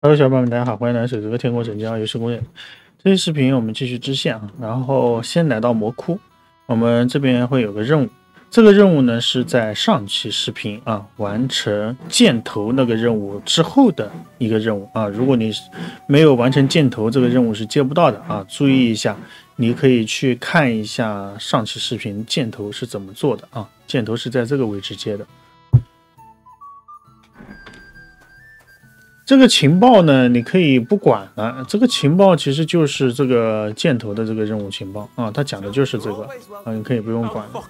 Hello，小伙伴们，大家好，欢迎来到这个天国拯救游戏攻略。这期视频我们继续支线啊，然后先来到魔窟，我们这边会有个任务，这个任务呢是在上期视频啊完成箭头那个任务之后的一个任务啊。如果你没有完成箭头这个任务是接不到的啊，注意一下，你可以去看一下上期视频箭头是怎么做的啊，箭头是在这个位置接的。这个情报呢，你可以不管了。这个情报其实就是这个箭头的这个任务情报啊，它讲的就是这个啊，你可以不用管。好，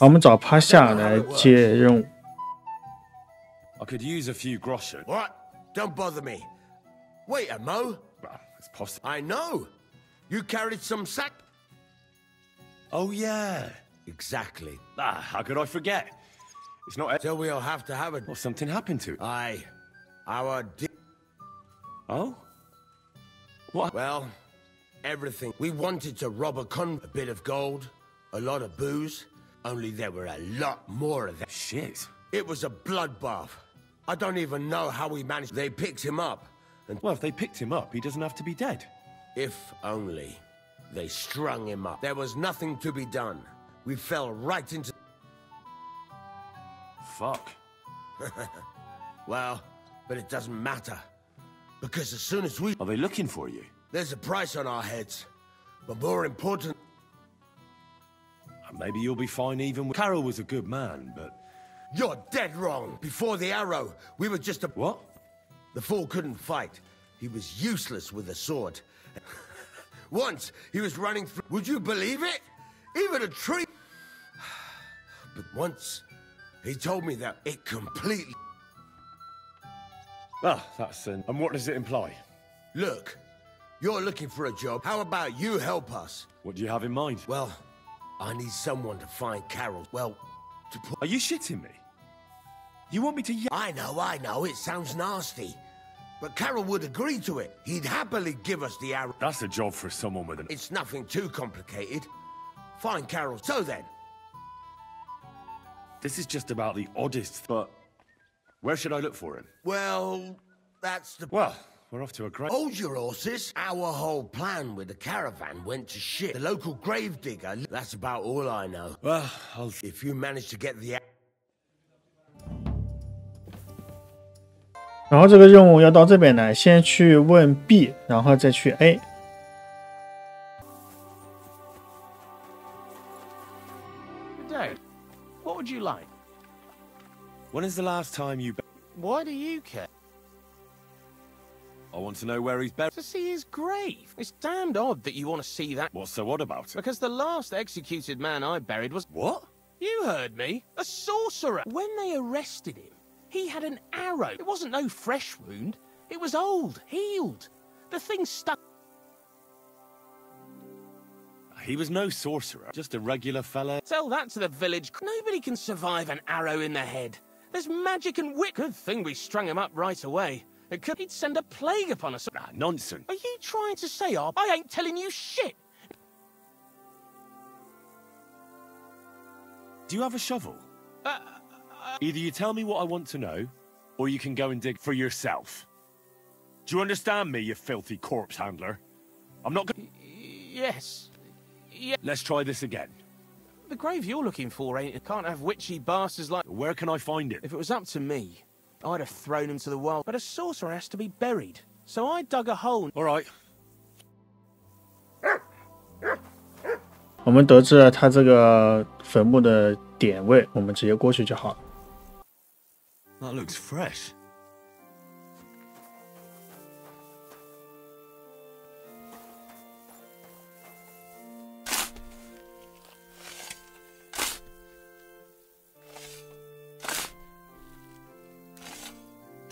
我们找趴下来接任务。I could use a few groschen. What? Don't bother me. Wait a mo. Well, it's possible. I know. You carried some sack. Oh yeah. Exactly. How could I forget? It's not. So we'll have to have it. Well, something happened to it. Aye. Our Oh? What? well, everything. We wanted to rob a bit of gold, a lot of booze, only there were a lot more of that. Shit. It was a bloodbath. I don't even know how we managed. They picked him up, and Well, if they picked him up, he doesn't have to be dead. if only they strung him up. There was nothing to be done. We fell right into. Fuck. Well, but it doesn't matter. Because as soon as we... Are they looking for you? There's a price on our heads. But more important... Maybe you'll be fine even with... Carol was a good man, but... You're dead wrong. Before the arrow, we were just a... What? The fool couldn't fight. He was useless with a sword. Once, he was running through... Would you believe it? Even a tree... But once, he told me that it completely... Well, that's... And what does it imply? Look, you're looking for a job. How about you help us? What do you have in mind? Well, I need someone to find Carol. Well, to put... Are you shitting me? You want me to... I know, it sounds nasty. But Carol would agree to it. He'd happily give us the arrow. That's a job for someone with an... It's nothing too complicated. Find Carol. So then. This is just about the oddest... But... Where should I look for him? Well, that's the... Well, we're off to a great... Hold your horses. Our whole plan with the caravan went to shit. The local gravedigger... That's about all I know. Well, I'll... If you manage to get the... 然后这个任务要到这边来，先去问 B， 然后再去 A。 Good day. What would you like? When is the last time you... Why do you care? I want to know where he's buried. To see his grave. It's damned odd that you want to see that. What's so odd about it? Because the last executed man I buried was... What? You heard me. A sorcerer. When they arrested him, he had an arrow. It wasn't no fresh wound. It was old, healed. The thing stuck... He was no sorcerer, just a regular fella. Tell that to the village. Nobody can survive an arrow in the head. There's magic and wit. Good thing we strung him up right away. It could... He'd send a plague upon us. Ah, nonsense. Are you trying to say I ain't telling you shit? Do you have a shovel? Either you tell me what I want to know, or you can go and dig for yourself. Do you understand me, you filthy corpse handler? I'm not going... Yes. Yeah. Let's try this again. The grave you're looking for ain't... It can't have witchy bastards like... Where can I find it? If it was up to me, I'd have thrown him to the wild. But a sorcerer has to be buried. So I dug a hole... All right. 我们得知了他这个坟墓的点位，我们直接过去就好了。 That looks fresh.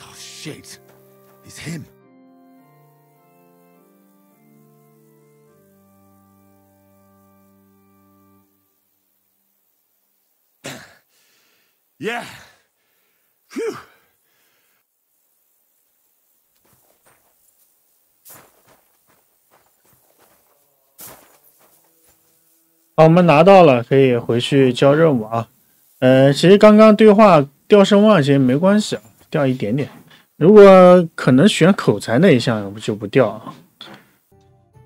Oh, shit. It's him. Yeah. Phew. 好，我们拿到了，可以回去交任务啊。其实刚刚对话掉声望其实没关系啊，掉一点点。如果可能选口才那一项就不掉啊。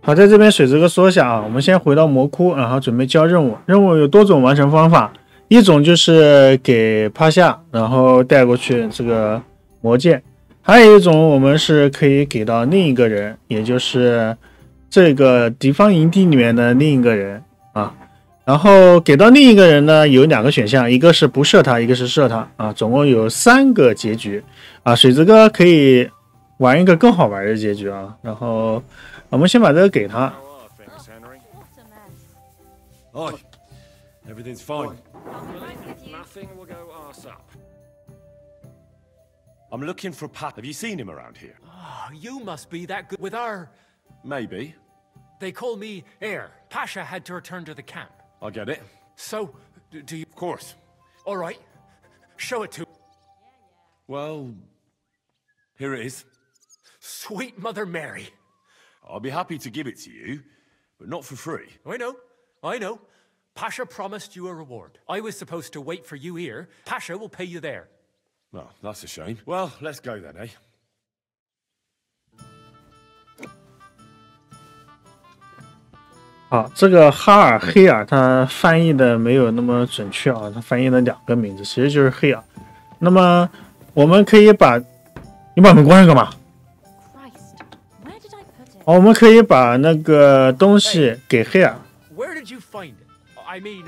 好，在这边水这个说一下啊，我们先回到魔窟，然后准备交任务。任务有多种完成方法，一种就是给趴下，然后带过去这个魔剑，还有一种我们是可以给到另一个人，也就是这个敌方营地里面的另一个人啊。然后给到另一个人呢，有2个选项，一个是不射他，一个是射他啊，总共有3个结局啊。水子哥可以玩一个更好玩的结局啊。然后我们先把这个给他。 Oh, everything's fine. Nothing will go arse up. I'm looking for Pat. Have you seen him around here? Oh, you must be that good with our... Maybe. They call me Heir. Pasha had to return to the camp. I get it. So, do you... Of course. All right. Show it to... Well, here it is. Sweet Mother Mary. I'll be happy to give it to you, but not for free. I know. Pasha promised you a reward. I was supposed to wait for you here. Pasha will pay you there. Well, that's a shame. Well, let's go then, eh? 好，这个哈尔黑尔他翻译的没有那么准确啊，他翻译了2个名字，其实就是黑尔。那么我们可以把，你把门关上干嘛？好，我们可以把那个东西给黑尔。 Where did you find it? I mean,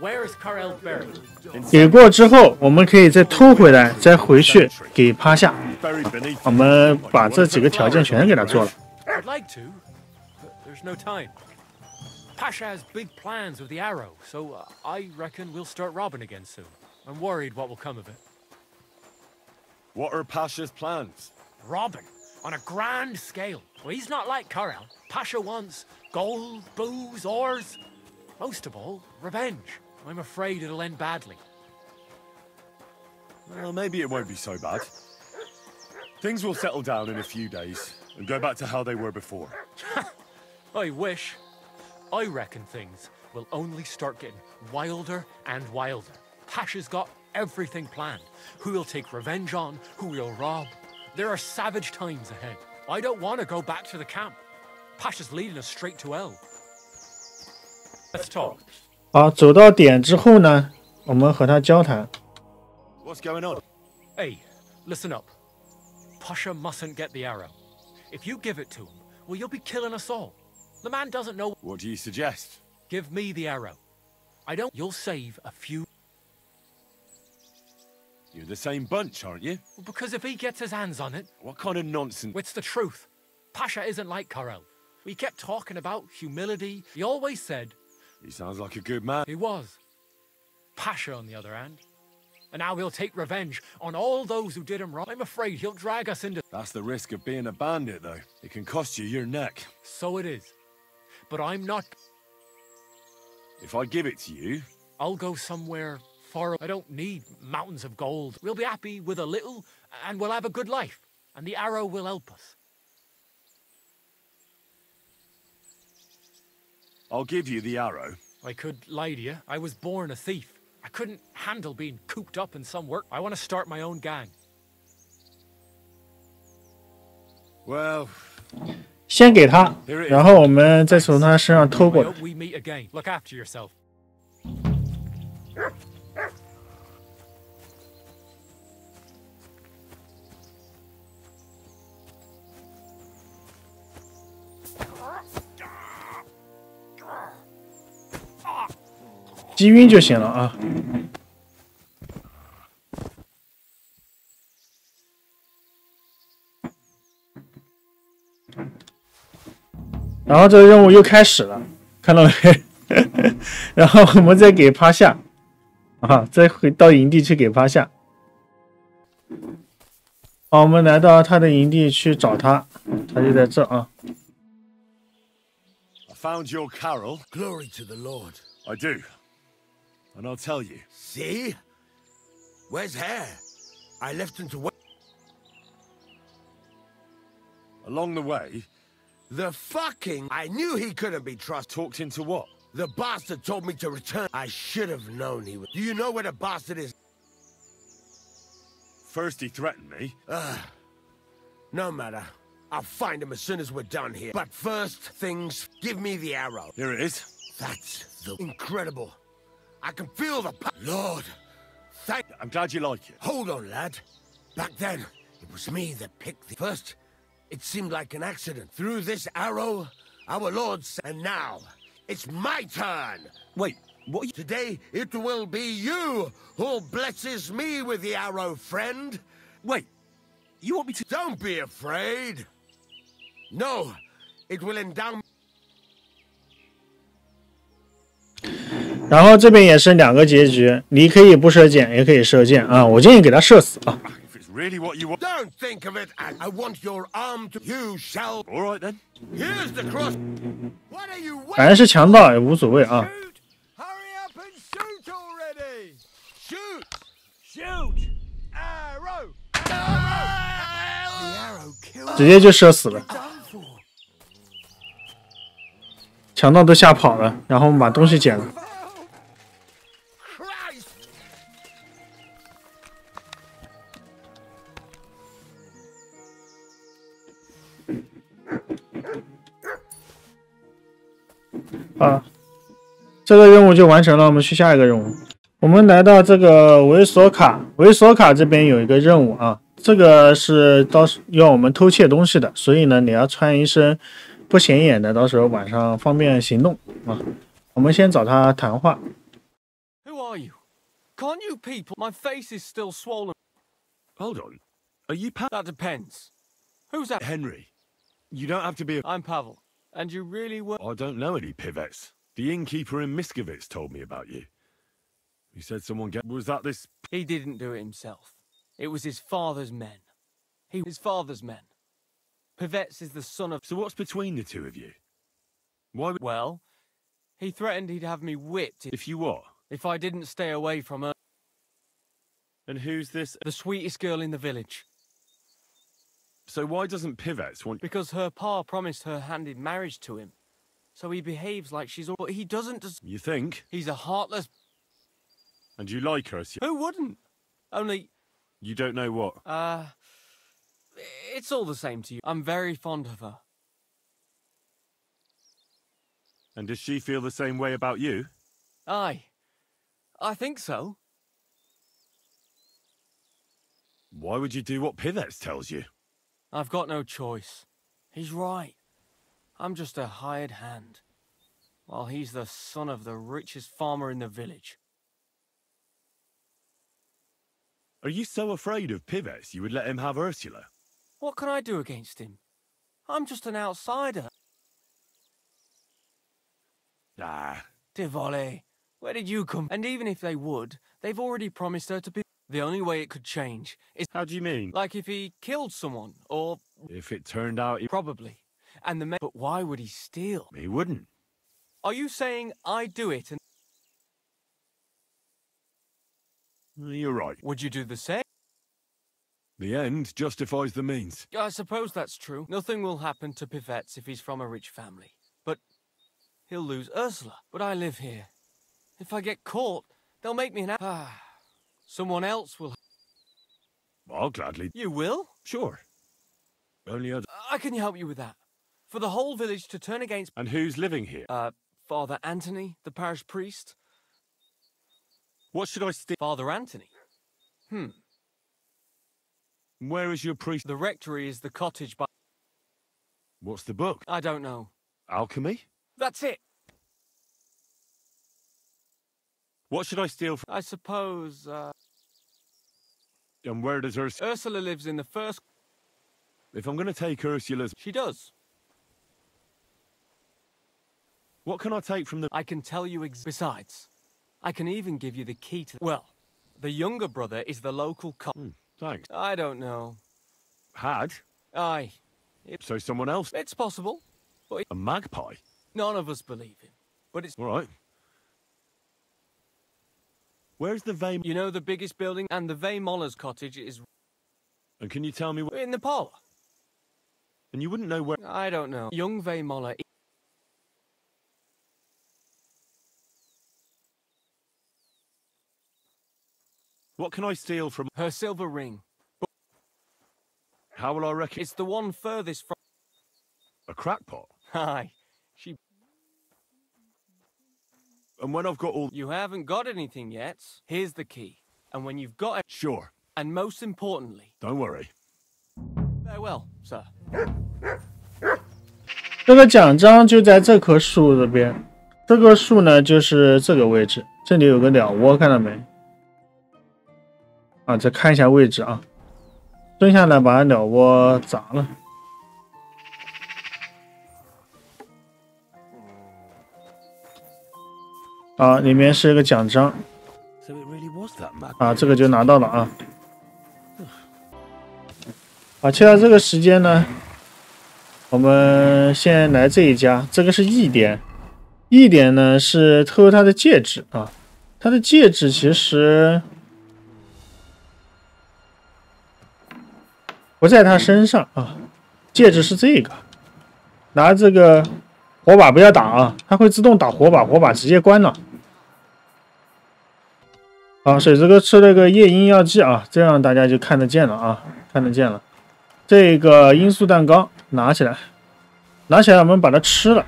where is Karel buried? 给过之后，我们可以再偷回来，再回去给趴下。 Buried beneath. 我们把这几个条件全给他做了。 I'd like to, but there's no time. Pasha has big plans with the arrow, so I reckon we'll start robbing again soon. I'm worried what will come of it. What are Pasha's plans? Robbing on a grand scale. Well, he's not like Karel. Pasha wants gold, booze, ores. Most of all, revenge. I'm afraid it'll end badly. Well, maybe it won't be so bad. Things will settle down in a few days and go back to how they were before. I wish. I reckon things will only start getting wilder and wilder. Pasha's got everything planned. Who he'll take revenge on, who he'll rob. There are savage times ahead. I don't want to go back to the camp. Pasha's leading us straight to El. Let's talk. 好，走到点之后呢，我们和他交谈。 What's going on? Hey, listen up. Pasha mustn't get the arrow. If you give it to him, well, you'll be killing us all. The man doesn't know. What do you suggest? Give me the arrow. I don't. You'll save a few. You're the same bunch, aren't you? Because if he gets his hands on it, What kind of nonsense? it's the truth. Pasha isn't like Karel. We kept talking about humility. He always said He sounds like a good man. he was. Pasha, on the other hand. And now he'll take revenge on all those who did him wrong. I'm afraid he'll drag us into... That's the risk of being a bandit, though. It can cost you your neck. So it is. But I'm not... If I give it to you, I'll go somewhere far... I don't need mountains of gold. We'll be happy with a little, and we'll have a good life. And the arrow will help us. I'll give you the arrow. I could lie to you. I was born a thief. I couldn't handle being cooped up in some work. I want to start my own gang. Well, 先给他，然后我们再从他身上偷 I 过来。 hope we meet again. Look after yourself. 击晕就行了啊。然后这个任务又开始了，看到没？然后我们再给趴下，啊，再回到营地去给趴下。好，我们来到他的营地去找他，他就在这啊。I found your Carol. Glory to the Lord. I do. And I'll tell you. See? Where's Hare? I left him to wait. Along the way, The fucking... I knew he couldn't be trusted. talked into what? The bastard told me to return. I should have known he would. Do you know where the bastard is? First he threatened me. No matter. I'll find him as soon as we're done here. But first things, give me the arrow. Here it is. That's the incredible. I can feel the Lord, thank. I'm glad you like it. Hold on, lad. Back then, it was me that picked the first. It seemed like an accident. Through this arrow, our Lord's, and now it's my turn. Wait, what? Today it will be you who blesses me with the arrow, friend. Wait, you want me to? Don't be afraid. No, it will endow. 然后这边也是2个结局，你可以不射箭，也可以射箭啊。我建议给他射死啊。If it's really what you want. Don't think of it as I want your arm to. You shall. All right then. Here's the cross. What are you 反正是强盗也无所谓啊。 Hurry up and shoot already. Shoot. Shoot! Arrow! The arrow killed. 直接就射死了， Done for. 强盗都吓跑了，然后我们把东西捡了。 Christ. 啊，这个任务就完成了，我们去下一个任务。我们来到这个维索卡，维索卡这边有一个任务啊，这个是要我们偷窃东西的，所以呢，你要穿一身不显眼的，到时候晚上方便行动啊。我们先找他谈话。 Who are you? Can't you people? My face is still swollen. Hold on. Are you That depends. Who's that? Henry? You don't have to be a. I'm Pavel. And you really were. I don't know any Pivets. The innkeeper in Miskovitz told me about you. He said someone get. Was that this? He didn't do it himself. It was his father's men. His father's men. Pivets is the son of. So what's between the two of you? Why would. Well, he threatened he'd have me whipped If you what? if I didn't stay away from her. And who's this? The sweetest girl in the village. So why doesn't Pivets want. Because her pa promised her hand in marriage to him. So he behaves like she's all. But he doesn't. You think? He's a heartless. And you like her? So Who wouldn't? Only, you don't know what? it's all the same to you. I'm very fond of her. And does she feel the same way about you? Aye. I think so. Why would you do what Pivets tells you? I've got no choice. He's right. I'm just a hired hand. While he's the son of the richest farmer in the village. Are you so afraid of Pivets you would let him have Ursula? What can I do against him? I'm just an outsider. Ah, Tivoli, where did you come? And even if they would, they've already promised her to be. The only way it could change is how do you mean? like if he killed someone, or If it turned out he... probably. And the men. But why would he steal? He wouldn't. Are you saying I do it and You're right. would you do the same? The end justifies the means. I suppose that's true. Nothing will happen to Pivets if he's from a rich family. But he'll lose Ursula. But I live here. If I get caught, they'll make me an someone else will. I'll gladly... You will? Sure. Only other... I can help you with that. For the whole village to turn against And who's living here? Father Anthony, the parish priest. What should I steal? Father Anthony? Where is your priest? The rectory is the cottage by... What's the book? I don't know. Alchemy? That's it. What should I steal from... I suppose, And where does Ursula... Ursula lives in the first... If I'm going to take Ursula's... She does. What can I take from the... I can tell you besides, I can even give you the key to... Well, the younger brother is the local Thanks. I don't know. Had? Aye. So someone else... It's possible. But A magpie? none of us believe him. But it's... All right. Where's the Vey... You know the biggest building? And the Vey Moller's cottage is And can you tell me where... in the parlour. And you wouldn't know where... I don't know. Young Vey Moller... What can I steal from... Her silver ring. How will I reckon? It's the one furthest from. A crackpot? Hi. She. And when I've got all... You haven't got anything yet. Here's the key. And when you've got it. Sure. And most importantly. Don't worry. Farewell, sir. 这个奖章就在这棵树这边，这棵树呢就是这个位置，这里有个鸟窝，看到没？啊，再看一下位置啊，蹲下来把鸟窝砸了。啊，里面是一个奖章。So it really was that mad. 啊，这个就拿到了啊。啊，切到这个时间呢，我们先来这一家，这个是E点，E点呢是偷他的戒指啊，他的戒指其实不在他身上啊，戒指是这个，拿这个火把不要打啊，它会自动打火把，火把直接关了。好，水之哥吃了个夜莺药剂啊，这样大家就看得见了啊，看得见了。这个罂粟蛋糕拿起来，拿起来，我们把它吃了。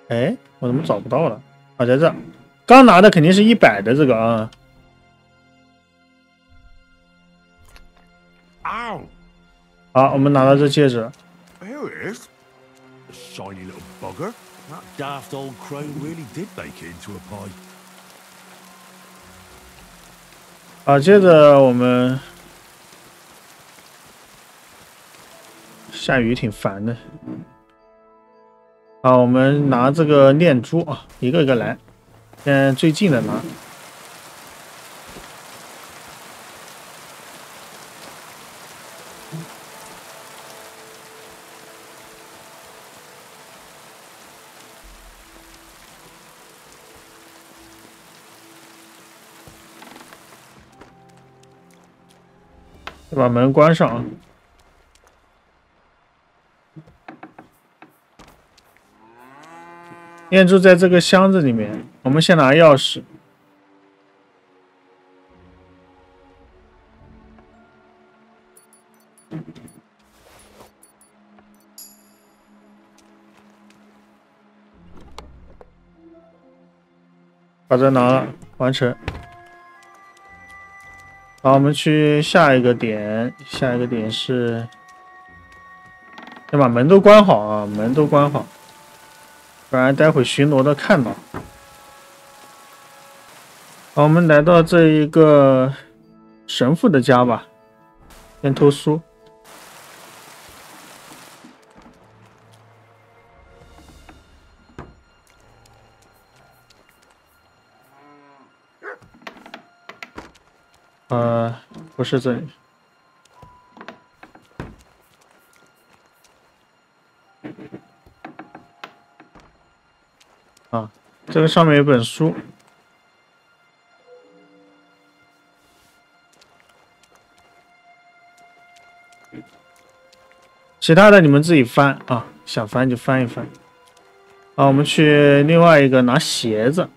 哎，我怎么找不到了？啊，在这，刚拿的肯定是100的这个啊。Ow! 好，我们拿到这戒指。 Here it is. The shiny little bugger. That daft old crone really did make it into a pie. 好，接着我们下雨挺烦的。好，我们拿这个念珠啊，一个一个来。现在最近的拿。把门关上啊！念珠在这个箱子里面，我们先拿钥匙。把这拿了，完成。好，我们去下一个点，下一个点是要把门都关好啊，门都关好，不然待会巡逻的看到。好，我们来到这一个神父的家吧，先偷书。不是这里。啊，这个上面有本书。其他的你们自己翻啊，想翻就翻一翻。好，我们去另外一个拿鞋子。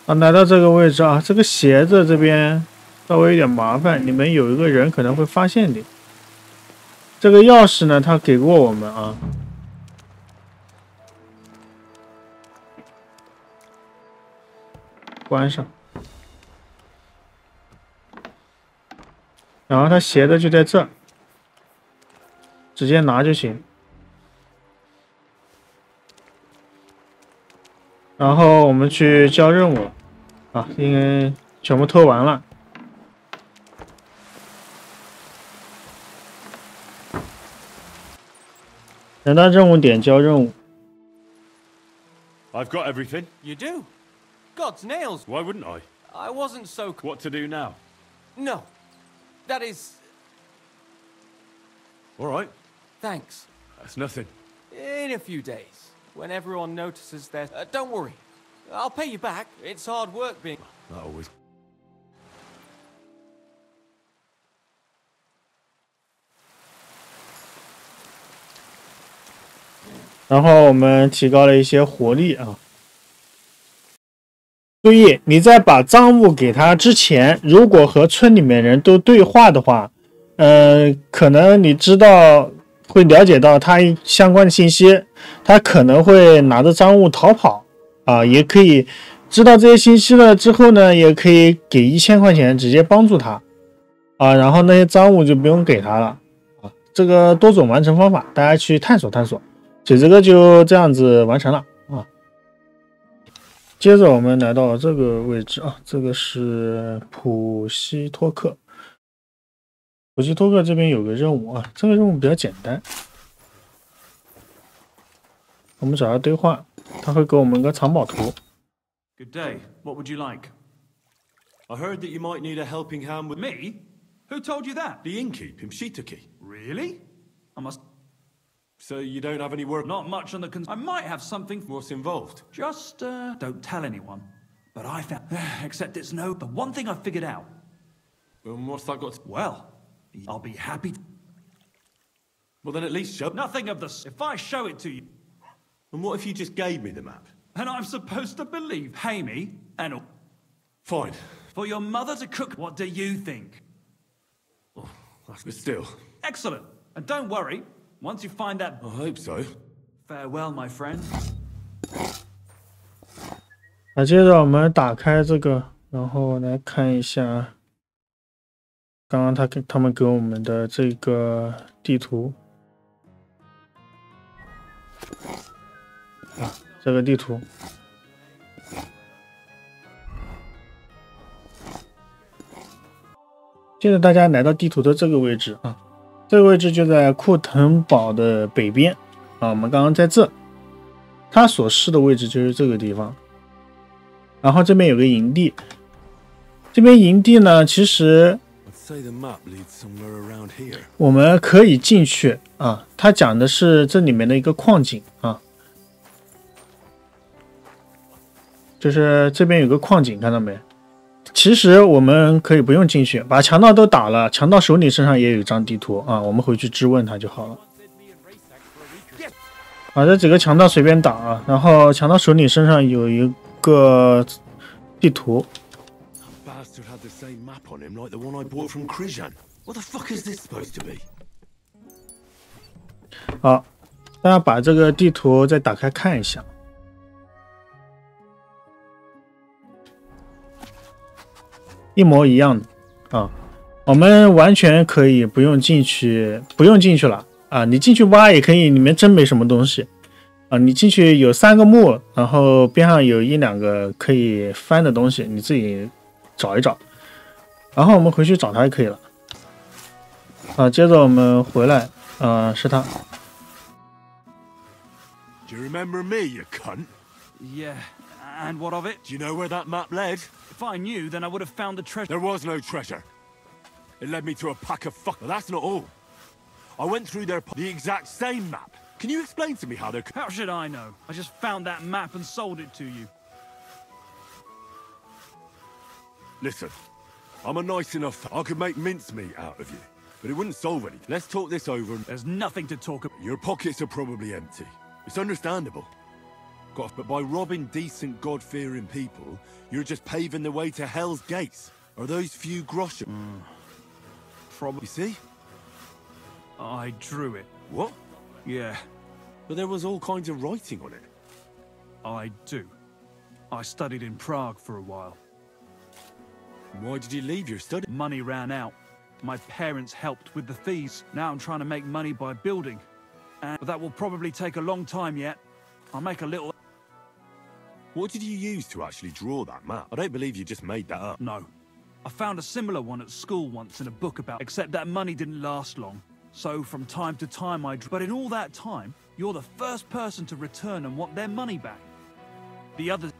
啊，来到这个位置啊，这个鞋子这边稍微有点麻烦，你们有一个人可能会发现你。这个钥匙呢，他给过我们啊。关上，然后他鞋子就在这儿，直接拿就行。然后我们去交任务了。啊，应该全部偷完了。来到任务点交任务。I've got everything. You do? God's nails. Why wouldn't I? I wasn't so. What to do now? No. That is. All right. Thanks. That's nothing. In a few days, when everyone notices that. Don't worry. I'll pay you back. It's hard work being. That always. 然后我们提高了一些活力啊。注意，你在把赃物给他之前，如果和村里面人都对话的话，可能你知道会了解到他相关的信息，他可能会拿着赃物逃跑啊，也可以知道这些信息了之后呢，也可以给1000块钱直接帮助他啊，然后那些赃物就不用给他了啊。这个多种完成方法，大家去探索探索。这个就这样子完成了啊。接着我们来到这个位置啊，这个是普希托克。普希托克这边有个任务啊，这个任务比较简单。我们找他对话，他会给我们个藏宝图。Good day. What would you like? I heard that you might need a helping hand with Me? Who told you that? the innkeep in Shitaki. Really? I must. So you don't have any work? Not much on the I might have something. What's involved? Just, don't tell anyone. But I found. Except it's no. The one thing I figured out. What's that got to... Well, I'll be happy. Well, then at least show... Nothing of this. If I show it to you. And what if you just gave me the map? And I'm supposed to believe Hamey and all. Fine. For your mother to cook. What do you think? But still. Excellent. And don't worry. Once you find that. I hope so. Farewell, my friend. 接着我们打开这个，然后来看一下刚刚他们给我们的这个地图啊，这个地图。接着大家来到地图的这个位置啊，这个位置就在库腾堡的北边啊。我们刚刚在这，它所示的位置就是这个地方。然后这边有个营地，这边营地呢，其实我们可以进去啊。它讲的是这里面的一个矿井啊，就是这边有个矿井，看到没？其实我们可以不用进去，把强盗都打了，强盗手里身上也有一张地图啊，我们回去质问他就好了。啊，这几个强盗随便打啊，然后强盗手里身上有一个地图。好，大家把这个地图再打开看一下。一模一样的啊，我们完全可以不用进去了啊！你进去挖也可以，里面真没什么东西啊！你进去有3个墓，然后边上有1、2个可以翻的东西，你自己找一找。然后我们回去找他就可以了啊！接着我们回来，是他。Do you remember me, you cunt? Yeah, and what of it? Do you know where that map led? If I knew, then I would have found the treasure. There was no treasure. It led me to a pack of fuck. But that's not all. I went through the exact same map. Can you explain to me how they're... How should I know? I just found that map and sold it to you. Listen, I'm a nice enough... I could make mincemeat out of you, but it wouldn't solve anything. Let's talk this over and... There's nothing to talk about. Your pockets are probably empty. It's understandable. But by robbing decent, God-fearing people, you're just paving the way to Hell's Gates. Are those few groschen? Probably. You see? I drew it. What? Yeah, But there was all kinds of writing on it. I do. I studied in Prague for a while. Why did you leave your study? Money ran out. My parents helped with the fees. Now I'm trying to make money by building. And that will probably take a long time yet. I'll make a little... What did you use to actually draw that map? I don't believe you just made that up. No. I found a similar one at school once in a book about... Except that money didn't last long. So from time to time I drew... But in all that time, you're the first person to return and want their money back. The others...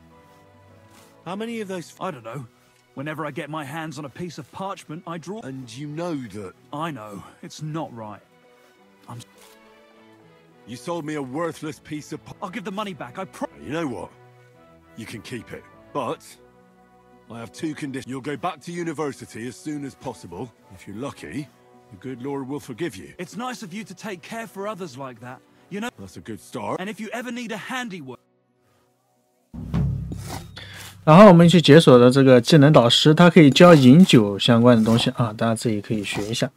How many of those... I don't know. Whenever I get my hands on a piece of parchment, I draw... And you know that... I know. It's not right. You sold me a worthless piece of... I'll give the money back, I promise. You know what? You can keep it. But... I have 2 conditions. You'll go back to university as soon as possible. If you're lucky, the good Lord will forgive you. It's nice of you to take care for others like that. You know, That's a good start. and if you ever need a handiwork. 然后我们去解锁的这个技能导师，它可以教饮酒相关的东西啊，大家自己可以学一下。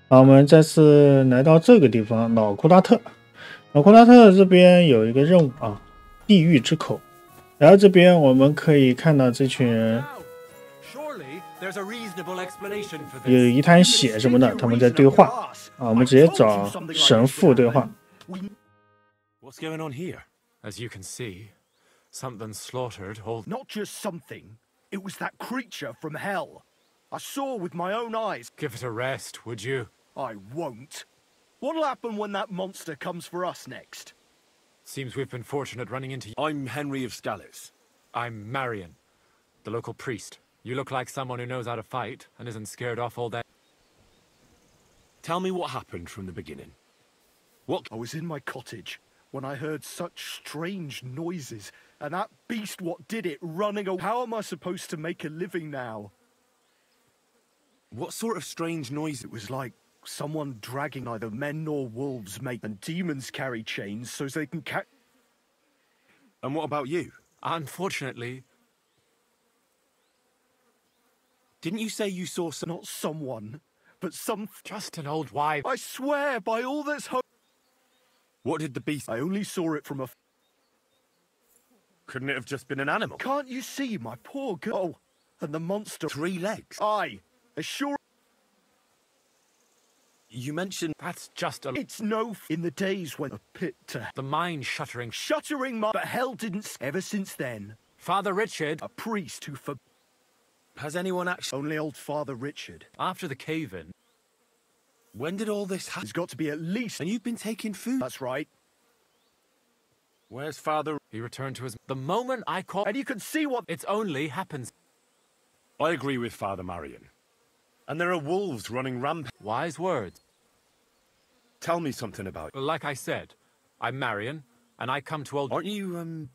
好，我们再次来到这个地方，老库拉特。老库拉特这边有一个任务啊，地狱之口。然后这边我们可以看到这群人 Surely there's a reasonable explanation for 有 this. 一滩血什么的，他们在对话啊，我们直接找神父对话。 What's going on here? As you can see, something slaughtered all. Not just something. It was that creature from hell. I saw with my own eyes. Give it a rest, would you? I won't. What'll happen when that monster comes for us next? Seems we've been fortunate running into you. I'm Henry of Skalitz. I'm Marion, the local priest. You look like someone who knows how to fight and isn't scared off all that. Tell me what happened from the beginning. What? I was in my cottage when I heard such strange noises, and that beast what did it running away. How am I supposed to make a living now? What sort of strange noise? It was like someone dragging neither men nor wolves make, and demons carry chains so they can catch. And what about you? Unfortunately, Didn't you say you saw some? Not someone, but some. just an old wife. I swear by all that's holy. What did the beast? I only saw it from a. Couldn't it have just been an animal? Can't you see, my poor girl? Oh, and the monster. 3 legs. Aye, assure. You mentioned. That's just a. It's no. In the days when a pit to. The mind shuttering. Shuttering my. But hell didn't. Ever since then, Father Richard, a priest who for. Has anyone actually? Only old Father Richard. after the cave in, When did all this happen? There's got to be at least. And you've been taking food. That's right. Where's Father? he returned to his. The moment I caught. And you can see what. It's only happens. I agree with Father Marion. And there are wolves running rampant. Wise words. Tell me something about it. Like I said, I'm Marion, and I come to old. Aren't you,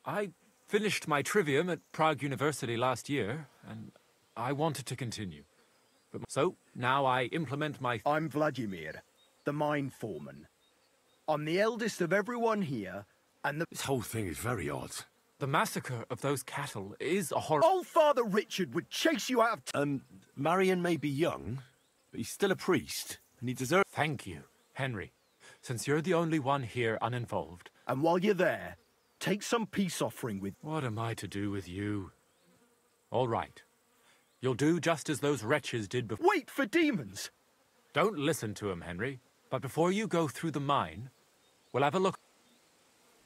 I finished my trivium at Prague University last year, and I wanted to continue. But so now I implement my. I'm Vladimir, the mine foreman. I'm the eldest of everyone here, and the. This whole thing is very odd. The massacre of those cattle is a horror. Old Father Richard would chase you out of. Marion may be young, but he's still a priest, and he deserves. Thank you, Henry. Since you're the only one here uninvolved, And while you're there, take some peace offering with. what am I to do with you? All right. You'll do just as those wretches did before. Wait for demons! Don't listen to him, Henry. But before you go through the mine, we'll have a look.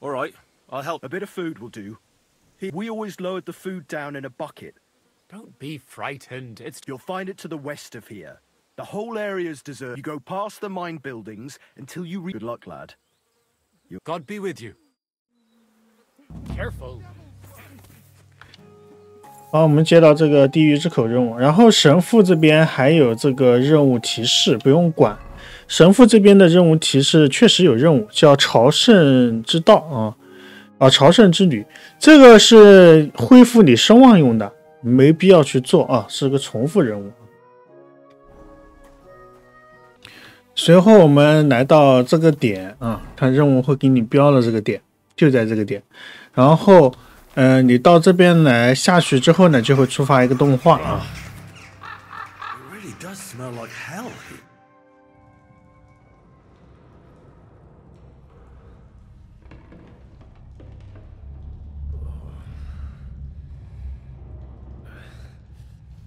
All right, I'll help. A bit of food will do. We always lowered the food down in a bucket. Don't be frightened. It's. You'll find it to the west of here. The whole area's deserted. You go past the mine buildings until you reach. Good luck, lad. God be with you. Careful. 好，我们接到这个地狱之口任务，然后神父这边还有这个任务提示，不用管。神父这边的任务提示确实有任务，叫朝圣之道朝圣之旅，这个是恢复你声望用的，没必要去做啊，是个重复任务。随后我们来到这个点啊，它任务会给你标了这个点，就在这个点，然后。你到这边来下去之后呢，就会触发一个动画啊。 It really does smell like hell.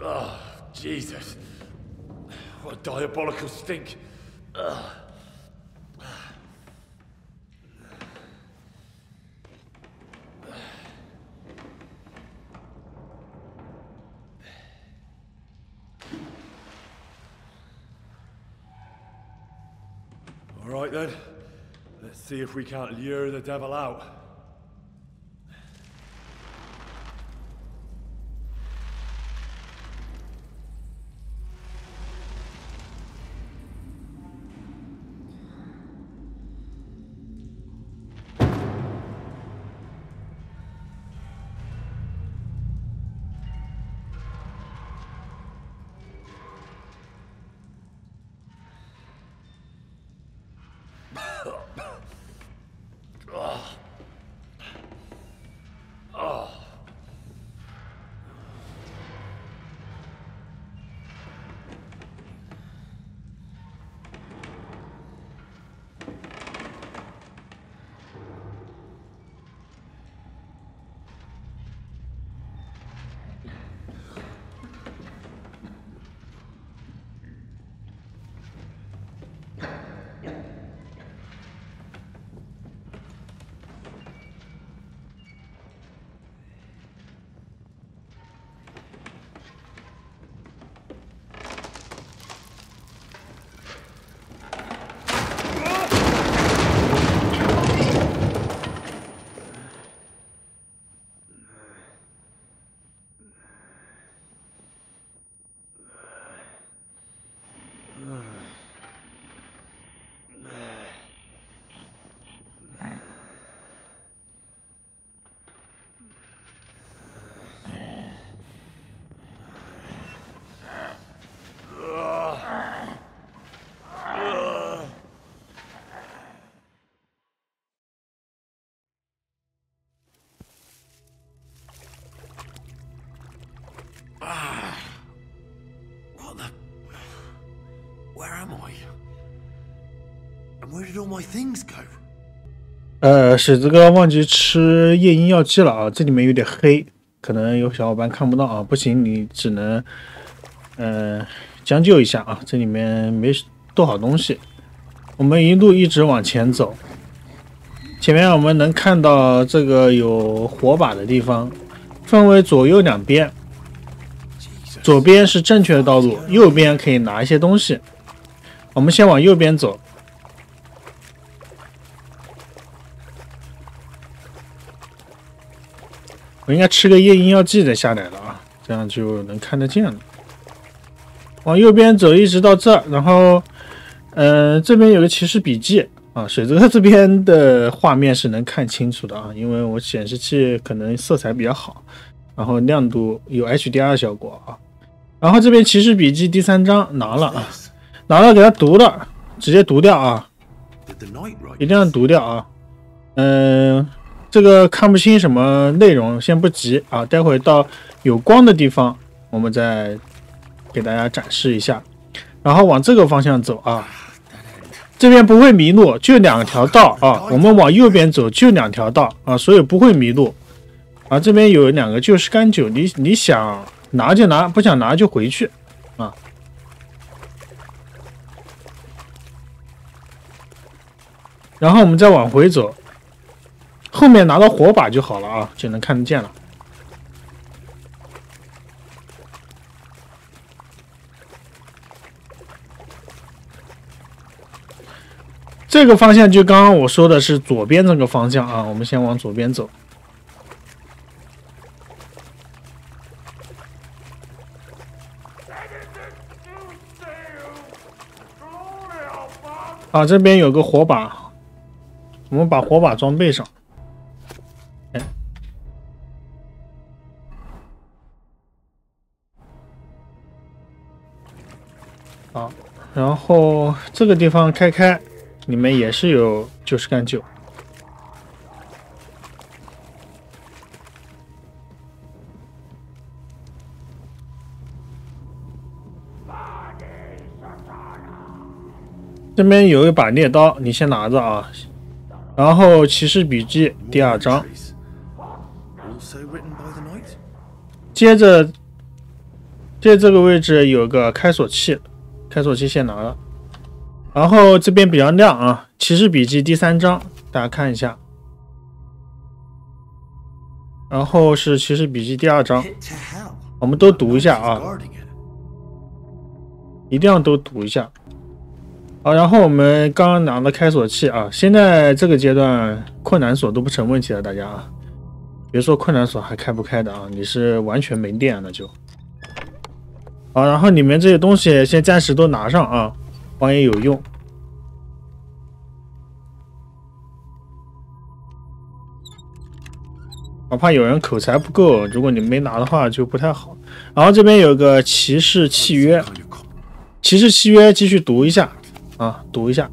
Oh, Jesus. What a diabolical stink. All right then, let's see if we can't lure the devil out. where did all my things go? 史子哥忘记吃夜莺药剂了啊，这里面有点黑，可能有小伙伴看不到啊，不行，你只能将就一下啊，这里面没多少东西。我们一路一直往前走，前面我们能看到这个有火把的地方，分为左右两边，左边是正确的道路，右边可以拿一些东西。我们先往右边走。我应该吃个夜莺药剂再下来了啊，这样就能看得见了。往右边走，一直到这儿，然后，这边有个骑士笔记啊，水泽这边的画面是能看清楚的啊，因为我显示器可能色彩比较好，然后亮度有 HDR 效果啊。然后这边骑士笔记第3章拿了啊，拿了给它读了，直接读掉啊，一定要读掉啊，这个看不清什么内容，先不急啊，待会到有光的地方，我们再给大家展示一下。然后往这个方向走啊，这边不会迷路，就2条道啊。我们往右边走，就2条道啊，所以不会迷路。啊，这边有2个旧石干酒，你想拿就拿，不想拿就回去啊。然后我们再往回走。后面拿到火把就好了啊，就能看得见了。这个方向就刚刚我说的是左边这个方向啊，我们先往左边走。啊，这边有个火把，我们把火把装备上。好，然后这个地方开，里面也是有旧石干酒。这边有一把猎刀，你先拿着啊。然后骑士笔记第2章，接着这个位置有个开锁器。开锁器先拿了，然后这边比较亮啊，骑士笔记第3章，大家看一下。然后是骑士笔记第2章，我们都读一下啊，一定要都读一下。好，然后我们刚刚拿了开锁器啊，现在这个阶段困难锁都不成问题了，大家啊，别说困难锁还开不开的啊，你是完全没电了就。好，然后里面这些东西先暂时都拿上啊，万一有用。哪怕有人口才不够，如果你没拿的话就不太好。然后这边有个骑士契约，骑士契约继续读一下啊，读一下。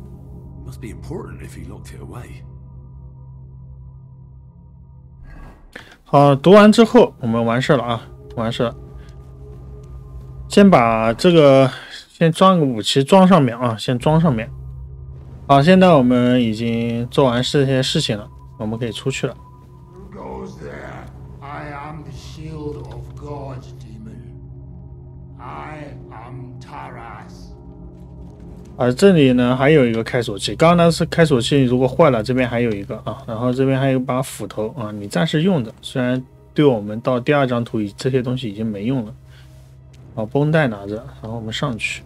好，读完之后我们完事了啊，完事了。先把这个先装个武器装上面啊，先装上面。好，现在我们已经做完这些事情了，我们可以出去了。这里呢还有一个开锁器，刚刚那是开锁器，如果坏了，这边还有一个啊，然后这边还有一把斧头啊，你暂时用着，虽然对我们到第2张图这些东西已经没用了。好，绷带拿着，然后我们上去。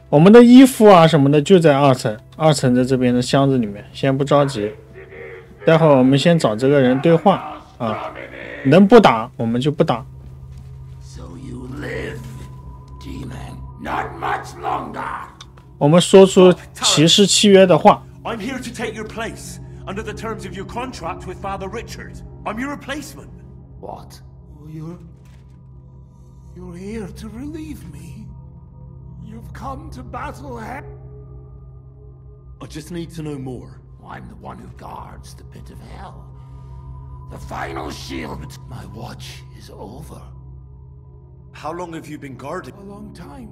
我们的衣服啊什么的就在2层，2层在这边的箱子里面，先不着急。待会儿我们先找这个人对话啊，能不打我们就不打。我们说出骑士契约的话。I'm here to take your place under the terms of your contract with Father Richard. I'm your replacement. What? You're here to relieve me. You've come to battle hell. I just need to know more. I'm the one who guards the pit of hell. The final shield. My watch is over. How long have you been guarding? A long time.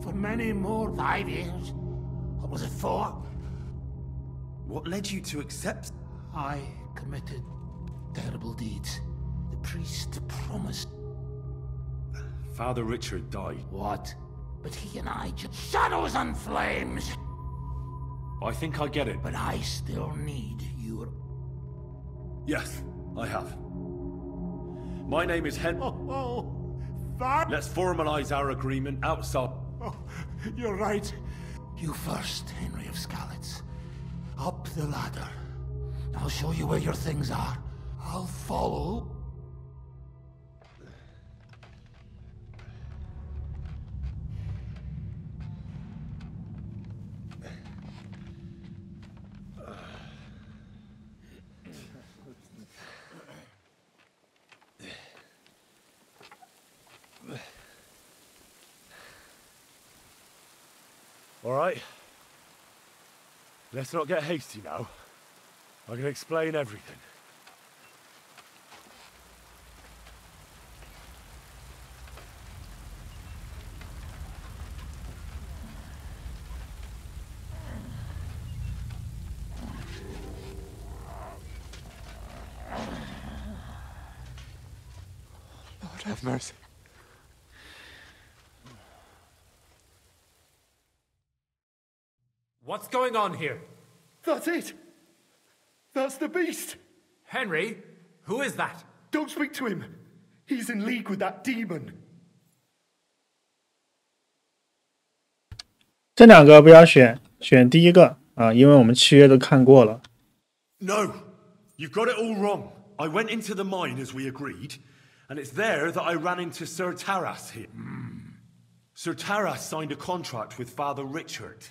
For many more. 5 years. Or was it 4? What led you to accept? I committed terrible deeds. The priest promised. Father Richard died. What? But he and I just... Shadows and flames! I think I get it. But I still need your... Yes, I have. My name is Henry. Let's formalize our agreement outside. Oh, you're right. You first, Henry of Skalitz. Up the ladder. I'll show you where your things are. I'll follow. All right. Let's not get hasty now. I can explain everything. Lord have mercy. What's going on here? That's it! That's the beast! Henry, who is that? Don't speak to him! He's in league with that demon! 这两个不要选，选第一个啊，因为我们契约都看过了。No, you've got it all wrong. I went into the mine as we agreed, and it's there that I ran into Sir Taras here. Sir Taras signed a contract with Father Richard.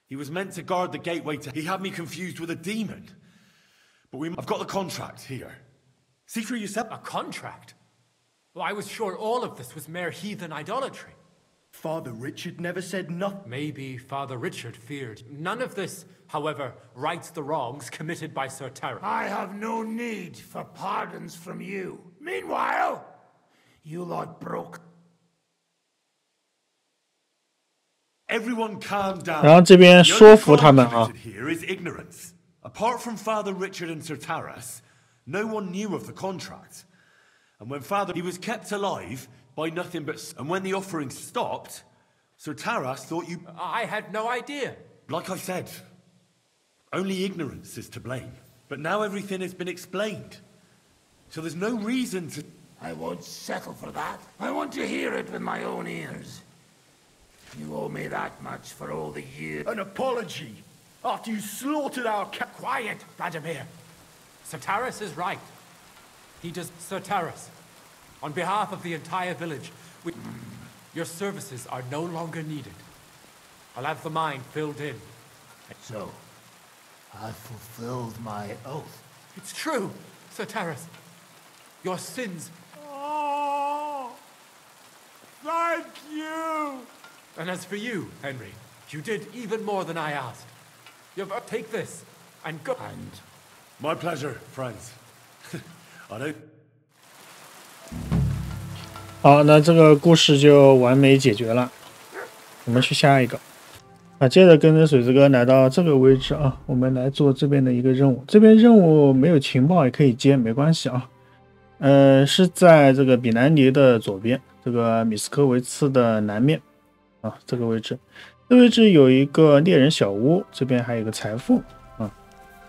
He was meant to guard the gateway to... He had me confused with a demon. But I've got the contract here. See for yourself. A contract? Well, I was sure all of this was mere heathen idolatry. Father Richard never said nothing. Maybe Father Richard feared. None of this, however, rights the wrongs committed by Sir Taras. I have no need for pardons from you. Meanwhile, you lot broke. Everyone calm down. 然后这边说服他们啊。 Here is ignorance. Apart from Father Richard and Sir Taras, no one knew of the contract. And when he was kept alive by nothing but... And when the offering stopped, Sir Taras thought you... I had no idea. Like I said, only ignorance is to blame. But now everything has been explained. So there's no reason to... I won't settle for that. I want to hear it with my own ears. You owe me that much for all the years. An apology! After you slaughtered our Quiet, Vladimir. Sir Taras is right. He does... Sir Taras, on behalf of the entire village, your services are no longer needed. I'll have the mine filled in. So, I fulfilled my oath. It's true, Sir Taras. Your sins... Oh! Thank you! And as for you, Henry, you did even more than I asked. Take this, and go... And... My pleasure, friends. I know... 好，那这个故事就完美解决了。我们去下一个啊，接着跟着水之哥来到这个位置啊，我们来做这边的一个任务。这边任务没有情报也可以接，没关系啊。是在这个比南尼的左边，这个米斯科维茨的南面啊，这个位置。这位置有一个猎人小屋，这边还有一个财富啊。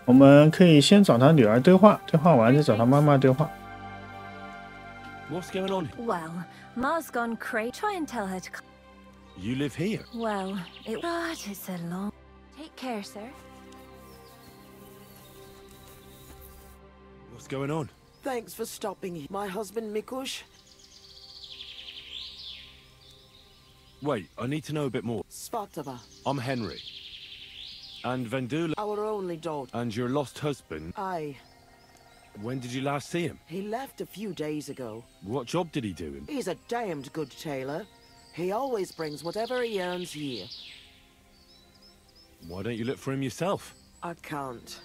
我们可以先找他女儿对话，对话完再找他妈妈对话。 What's going on? Well, Ma's gone crazy. Try and tell her to come. You live here? Well, it's a long... Take care, sir. What's going on? Thanks for stopping. My husband, Mikush. Wait, I need to know a bit more. Svatava. I'm Henry. And Vendula... Our only daughter. And your lost husband... Aye. When did you last see him? He left a few days ago. What job did he do? He's a damned good tailor. He always brings whatever he earns here. Why don't you look for him yourself? I can't.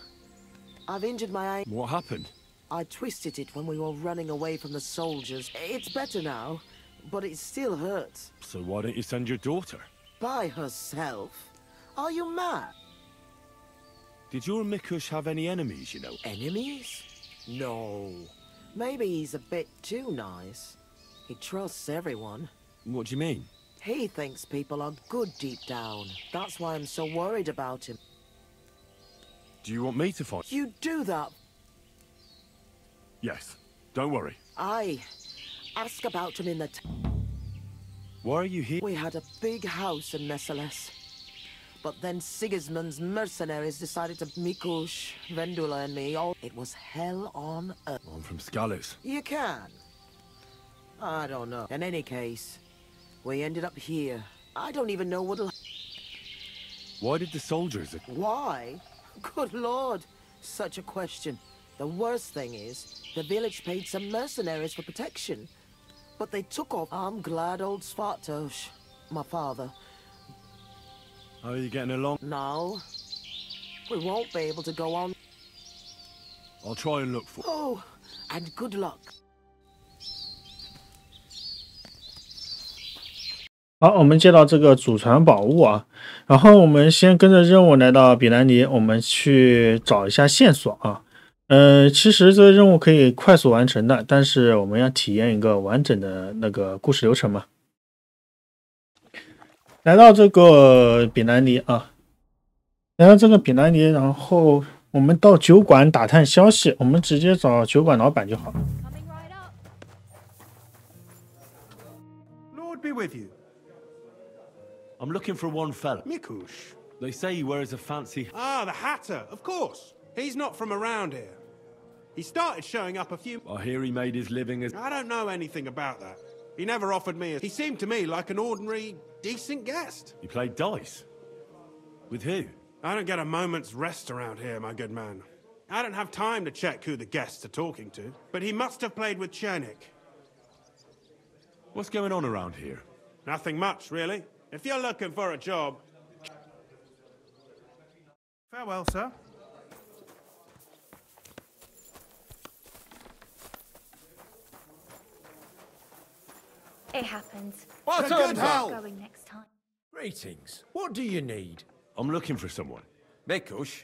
I've injured my ankle. What happened? I twisted it when we were running away from the soldiers. It's better now, but it still hurts. So why don't you send your daughter? By herself? Are you mad? Did your Mikush have any enemies, you know? Enemies? No. Maybe he's a bit too nice. He trusts everyone. What do you mean? He thinks people are good deep down. That's why I'm so worried about him. Do you want me to find? You do that. Yes. Don't worry. Ask about him in the Why are you here? We had a big house in Messales. But then Sigismund's mercenaries decided to Mikush, Vendula and me all. It was hell on earth. I'm from Skalitz. You can. I don't know. In any case, we ended up here. I don't even know what'll... Why did the soldiers... Why? Good lord. Such a question. The worst thing is, the village paid some mercenaries for protection. But they took off. I'm glad old Svartosh, my father... How are you getting along? No. We won't be able to go on. I'll try and look for... Oh, and good luck. 好，我们接到这个祖传宝物啊，然后我们先跟着任务来到比兰尼，我们去找一下线索啊。其实这个任务可以快速完成的，但是我们要体验一个完整的那个故事流程嘛。来到这个比兰尼啊，然后我们到酒馆打探消息，我们直接找酒馆老板就好了。Lord be with you. I'm looking for one fella. Mikush. They say he wears a fancy... Ah, the Hatter, of course. He's not from around here. He started showing up a few... I hear he made his living as... I don't know anything about that. He never offered me a... He seemed to me like an ordinary, decent guest. He played dice? With who? I don't get a moment's rest around here, my good man. I don't have time to check who the guests are talking to, but he must have played with Chernik. What's going on around here? Nothing much, really. If you're looking for a job... Farewell, sir. It happens. What We're the hell? going next time. Greetings. What do you need? I'm looking for someone. Mikush?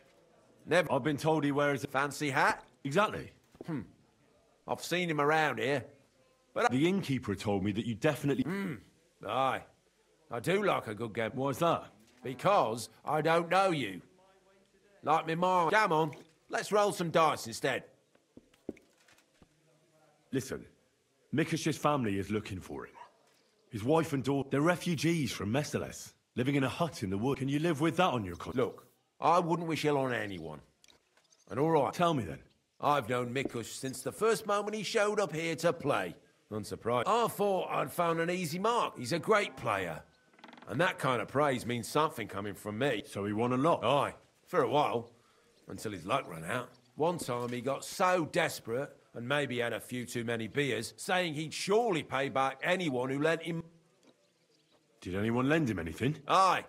Never. I've been told he wears a... Fancy hat? Exactly. I've seen him around here. But The innkeeper told me that you definitely... Aye. I do like a good game. Why's that? Because I don't know you. Like me mom. Come on. Let's roll some dice instead. Listen, Mikush's family is looking for him. His wife and daughter, they're refugees from Messales, living in a hut in the wood. Can you live with that on your con? Look, I wouldn't wish ill on anyone. And all right. Tell me then. I've known Mikush since the first moment he showed up here to play. Unsurprised. I thought I'd found an easy mark. He's a great player. And that kind of praise means something coming from me. So he won a lot? Aye, for a while. Until his luck ran out. One time he got so desperate, and maybe had a few too many beers, saying he'd surely pay back anyone who lent him... Did anyone lend him anything? Aye,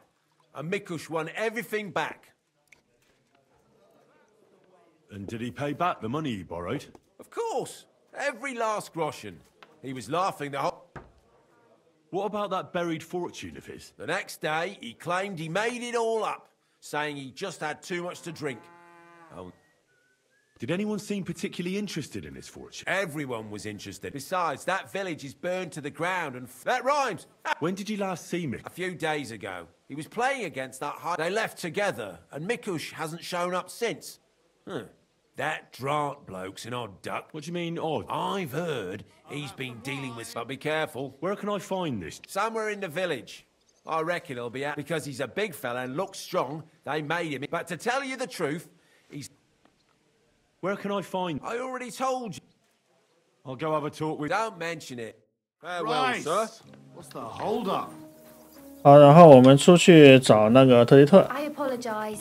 and Mikush won everything back. And did he pay back the money he borrowed? Of course, every last groschen. He was laughing the whole... What about that buried fortune of his? The next day, he claimed he made it all up, saying he just had too much to drink. Oh... Did anyone seem particularly interested in his fortune? Everyone was interested. Besides, that village is burned to the ground and... That rhymes! When did you last see Mikush? A few days ago. He was playing against that high... They left together, and Mikush hasn't shown up since. That Drant bloke's an odd duck. What do you mean, odd? I've heard he's been dealing with... But be careful. Where can I find this? Somewhere in the village. I reckon he'll be out... Because he's a big fella and looks strong, they made him... But to tell you the truth, he's... Where can I find... I already told you. I'll go have a talk with... Don't mention it. Farewell, sir. What's the hold up? 好，然后我们出去找那个特雷特。 I apologize.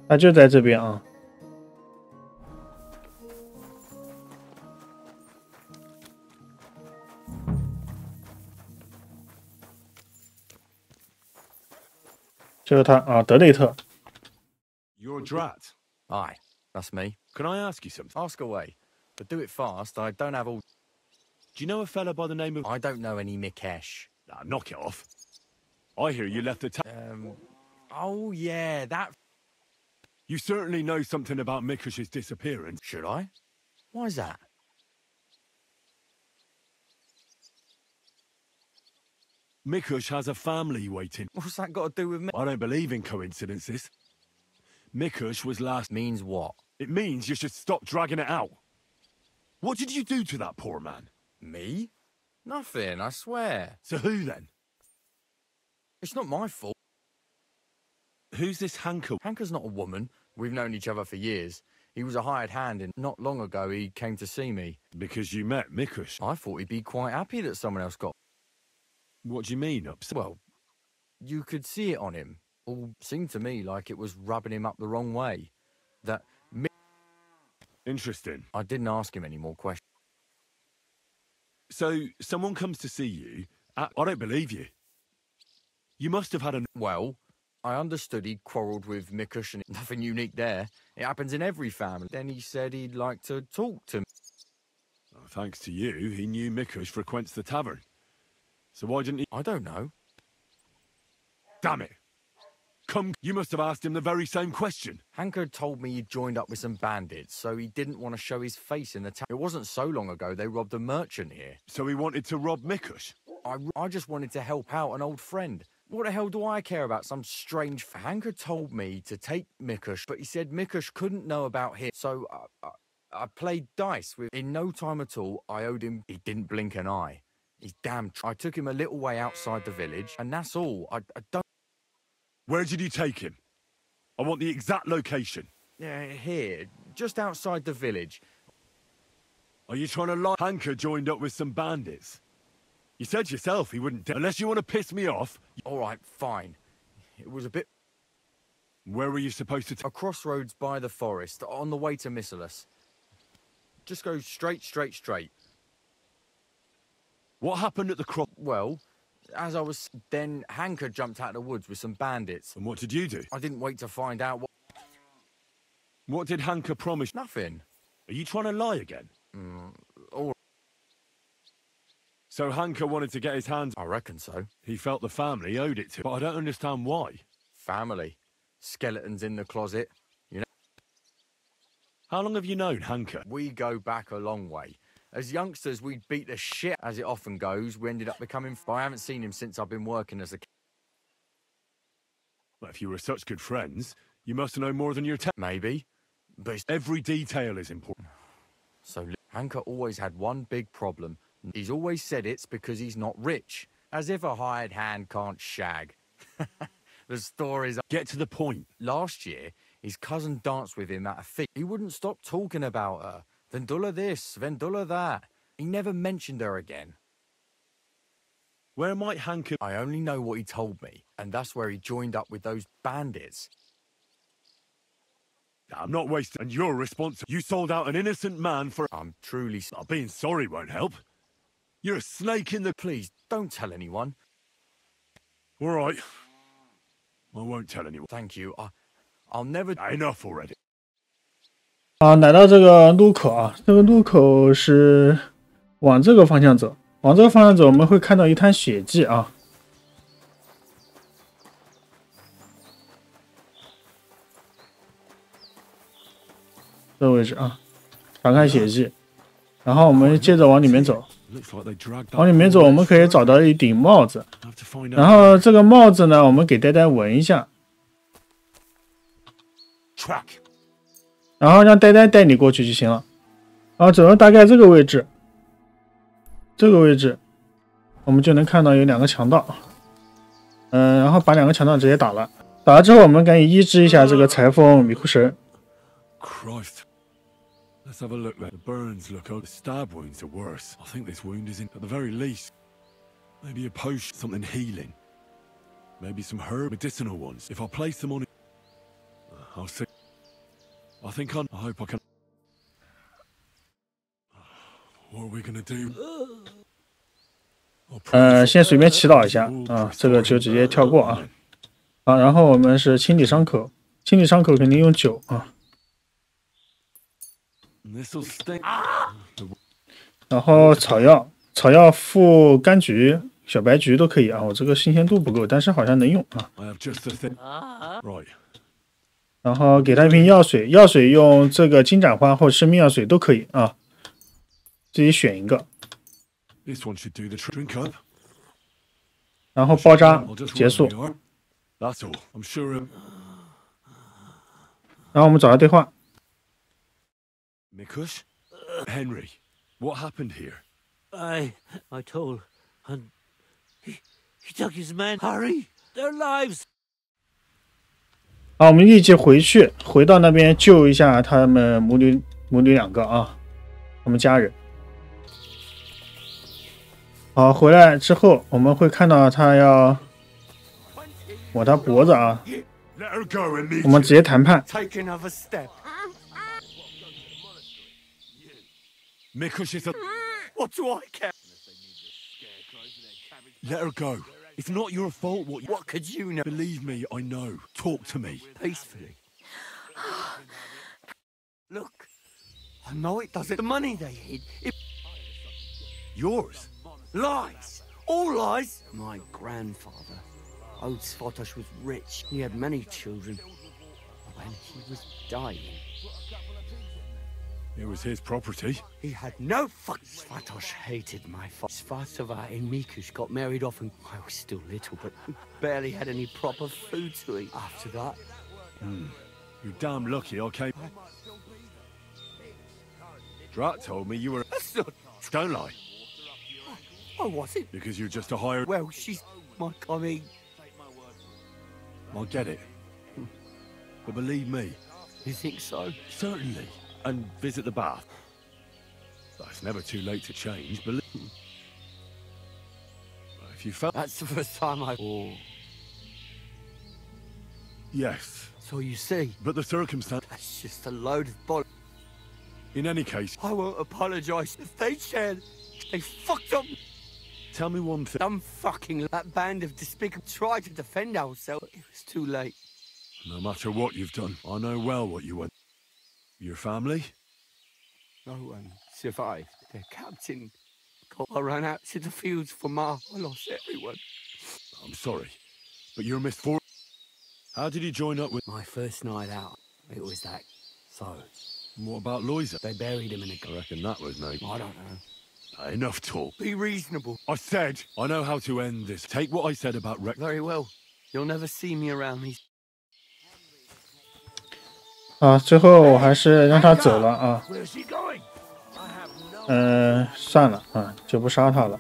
他就在这边啊。就是他啊，德雷特。 You're Drat. Aye, that's me. Can I ask you something? Ask away. But do it fast. I don't have all... Do you know a fella by the name of... I don't know any Mikesh. Nah, knock it off. I hear you left the town. Oh, yeah, that... You certainly know something about Mikush's disappearance. Should I? Why's that? Mikush has a family waiting. What's that got to do with me? I don't believe in coincidences. Mikush was last... Means what? It means you should stop dragging it out. What did you do to that poor man? Me? Nothing, I swear. So who then? It's not my fault. Who's this Hanker? Hanker's not a woman. We've known each other for years. He was a hired hand, and not long ago he came to see me. Because you met Mikush? I thought he'd be quite happy that someone else got... What do you mean, upset? Well, you could see it on him. All seemed to me like it was rubbing him up the wrong way. That... Interesting. I didn't ask him any more questions. So, someone comes to see you. I don't believe you. You must have had a... Well, I understood he quarrelled with Mikush, and nothing unique there. It happens in every family. Then he said he'd like to talk to me. Oh, thanks to you, he knew Mikush frequents the tavern. So why didn't he... I don't know. Damn it. Come, you must have asked him the very same question. Hanker told me he'd joined up with some bandits, so he didn't want to show his face in the town. It wasn't so long ago they robbed a merchant here. So he wanted to rob Mikush? I just wanted to help out an old friend. What the hell do I care about some strange... Hanker told me to take Mikush, but he said Mikush couldn't know about him, so I played dice with... In no time at all, I owed him... He didn't blink an eye. He's damn... I took him a little way outside the village, and that's all. I don't... Where did you take him? I want the exact location. Here, just outside the village. Are you trying to lie? Hanker joined up with some bandits. You said yourself he wouldn't... Unless you want to piss me off... All right, fine. It was a bit... Where were you supposed to... A crossroads by the forest, on the way to Missalus. Just go straight. What happened at the cross... Well... As I was... Then Hanker jumped out of the woods with some bandits. And what did you do? I didn't wait to find out what... What did Hanker promise? Nothing. Are you trying to lie again? So Hanker wanted to get his hands... I reckon so. He felt the family owed it to... But I don't understand why. Family. Skeletons in the closet. You know... How long have you known Hanker? We go back a long way. As youngsters, we'd beat the shit. As it often goes, we ended up becoming... I haven't seen him since I've been working as a... Well, if you were such good friends, you must know more than your... Maybe. But every detail is important. So, Hanker always had one big problem. He's always said it's because he's not rich. As if a hired hand can't shag. The stories... Get to the point. Last year, his cousin danced with him at a feast. He wouldn't stop talking about her. Vendula this, Vendula that. He never mentioned her again. Where might Hanker... I only know what he told me, and that's where he joined up with those bandits. I'm not wasting... And you're responsible. You sold out an innocent man for... I'm truly... Being sorry won't help. You're a snake in the... Please, don't tell anyone. All right. I won't tell anyone. Thank you. I'll never... Enough already. 好，来到这个路口啊，这个路口是往这个方向走，往这个方向走，我们会看到一滩血迹啊。这个位置啊，查看血迹，然后我们接着往里面走。往里面走，我们可以找到一顶帽子，然后这个帽子呢，我们给呆呆闻一下。然后让呆呆带你过去就行了。然后走到大概这个位置，我们就能看到有两个强盗。然后把两个强盗直接打了。打了之后，我们赶紧医治一下这个裁缝迷糊神。Christ. Let's have a look there. The burns look old. The stab wounds are worse. I think this wound is in, at the very least, maybe a potion, something healing. Maybe some herb medicinal ones. If I place them on it, I'll see. I hope I can. What are we gonna do? 先随便祈祷一下啊，这个就直接跳过啊。好，然后我们是清理伤口，清理伤口肯定用酒啊。然后草药附柑橘、小白菊都可以啊。我这个新鲜度不够，但是好像能用啊。然后给他一瓶药水，药水用这个金盏花或生命药水都可以啊，自己选一个。然后包扎结束。然后我们找他对话。Mikush? Henry, what happened here? I told, and he took his men. Hurry, their lives. 好，我们立即回到那边救一下他们母女两个啊，他们家人。好，回来之后我们会看到他要抹他脖子啊，我们直接谈判。Mikush is a... What do I care? Let her go. It's not your fault. What could you know? Believe me, I know. Talk to me. Peacefully. Look, I know it doesn't. The money they hid. Yours? Lies. All lies. My grandfather, old Sfotosh, was rich. He had many children. When he was dying, it was his property. He had no fuck. Sfotosh hated my father. Svatova and Mikush got married off, and I was still little, but barely had any proper food to eat after that. You're damn lucky, okay? Drat told me you were... That's not... Don't lie. I wasn't. Because you're just a hired... Well, she's... I mean... I get it. But believe me... You think so? Certainly. And visit the bath. It's never too late to change, believe me. If you felt... That's the first time I... Oh. Yes. So you see... But the circumstance... That's just a load of bollocks. In any case... I won't apologise. If they shared... They fucked up... Tell me one thing... Some fucking... That band of despicable... Tried to defend ourselves. It was too late. No matter what you've done, I know well what you went... Your family? No one survived. The captain... I ran out to the fields for Ma. I lost everyone. I'm sorry, but you're misfortune. How did you join up with... My first night out. It was that... So... What about Loisa? They buried him in a... I reckon that was no... I don't know. Enough talk. Be reasonable. I said, I know how to end this. Take what I said about Very well. You'll never see me around these... 啊，最后我还是让他走了啊。算了啊，就不杀他了。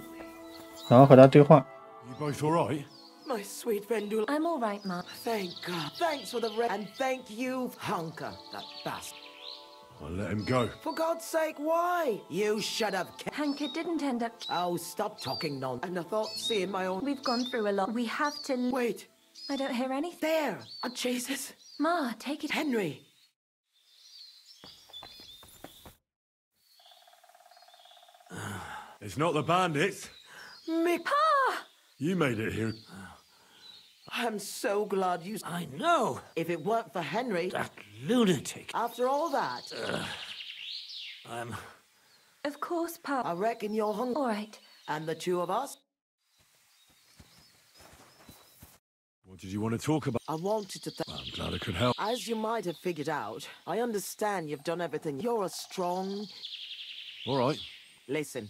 然后和他对话。You both all right? My sweet Vendula. I'm all right, Ma. Thank God. Thanks for the and thank you, Hunker, that bastard. I'll let him go. For God's sake, why? You should have... Hanker didn't end up... Oh, stop talking nonsense. And I thought seeing my own... We've gone through a lot. We have to... Wait. I don't hear anything. There. Oh, Jesus. Ma, take it... Henry. It's not the bandits. Mick. Pa! You made it here. I'm so glad you... I know. If it weren't for Henry... That lunatic. After all that... I'm... Of course, Pa. I reckon you're hungry. All right. And the two of us... What did you want to talk about? I wanted to... I'm glad I could help. As you might have figured out, I understand you've done everything. You're a strong... All right. Listen.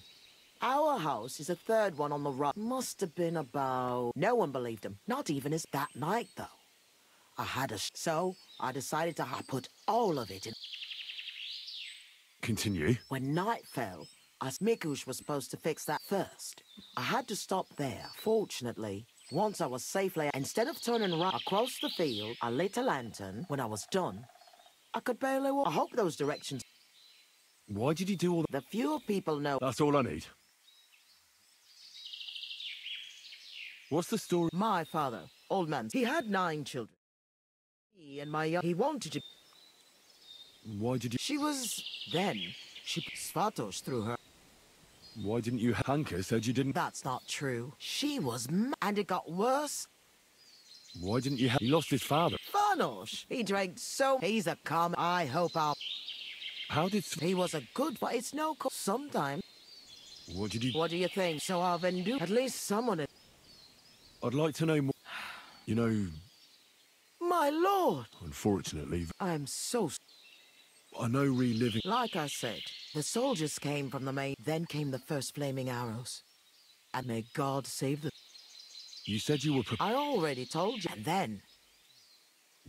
Our house is the third one on the right. Must have been about... No one believed him. Not even as that night, though. I had a... So, I decided to put all of it in... Continue. When night fell, as Mikush was supposed to fix that first. I had to stop there. Fortunately, once I was safely... Instead of turning right across the field, I lit a lantern. When I was done, I could barely walk. I hope those directions... Why did you do all that? The fewer people know... That's all I need. What's the story? My father, old man, he had 9 children. He and my young... He wanted to... Why did you... She was... Then, she... Svatos through her... Why didn't you... Hanker said you didn't... That's not true. She was and it got worse. Why didn't you? He lost his father. Farnosh, he drank so. He's a calm. I hope I'll. How did? He was a good, but it's no. Sometimes. What did he? What do you think? So I'll then do. At least someone. I'd like to know more. You know. My lord. Unfortunately, I'm so. I know reliving. Like I said, the soldiers came from the main. Then came the first flaming arrows, and may God save the. You said you were. I already told you. And then.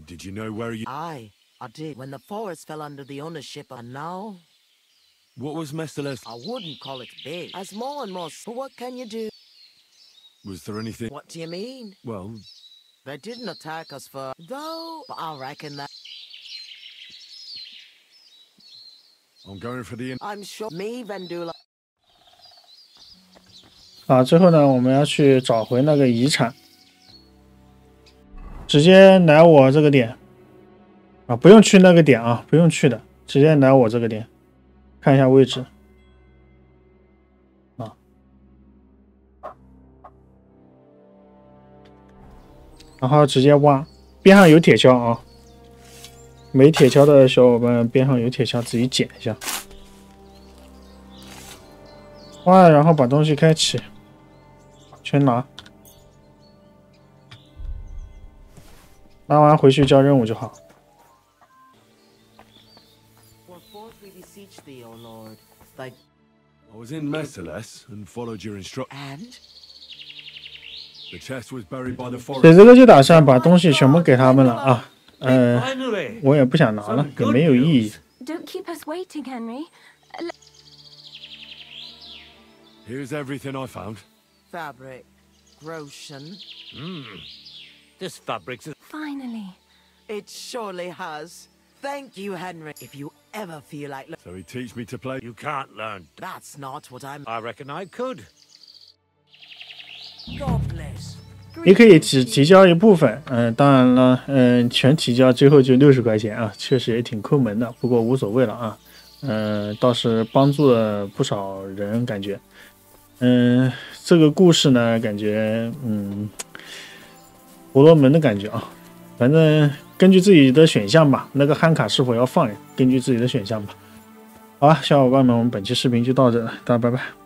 Did you know where you? I did. When the forest fell under the ownership, and now. What was Mestaless? I wouldn't call it big. As more and more. But what can you do? Was there anything? What do you mean? Well, they didn't attack us for. Though, but I reckon that. I'm going for the. I'm sure. Me, Vendula. 啊，最后呢，我们要去找回那个遗产，直接来我这个点啊，不用去那个点啊，不用去的，直接来我这个点，看一下位置啊，然后直接挖，边上有铁锹啊，没铁锹的小伙伴边上有铁锹自己捡一下，挖，然后把东西开启。 全拿，拿完回去交任务就好。I was in Mestaless and followed your instructions. And the chest was buried by the forest. 所以这个就打算把东西全部给他们了啊。我也不想拿了，也没有意义。 Don't keep us waiting, Henry. Here's everything I found. Fabric, Roshan. This fabric's. Finally. It surely has. Thank you, Henry. If you ever feel like. So he teach me to play. You can't learn. That's not what I'm. I reckon I could. God bless. 你可以只提交一部分，当然了，全提交最后就60块钱啊，确实也挺抠门的，不过无所谓了啊，倒是帮助了不少人，感觉。 这个故事呢，感觉婆罗门的感觉啊，反正根据自己的选项吧。那个憨卡是否要放，根据自己的选项吧。好吧，小伙伴们，我们本期视频就到这了，大家拜拜。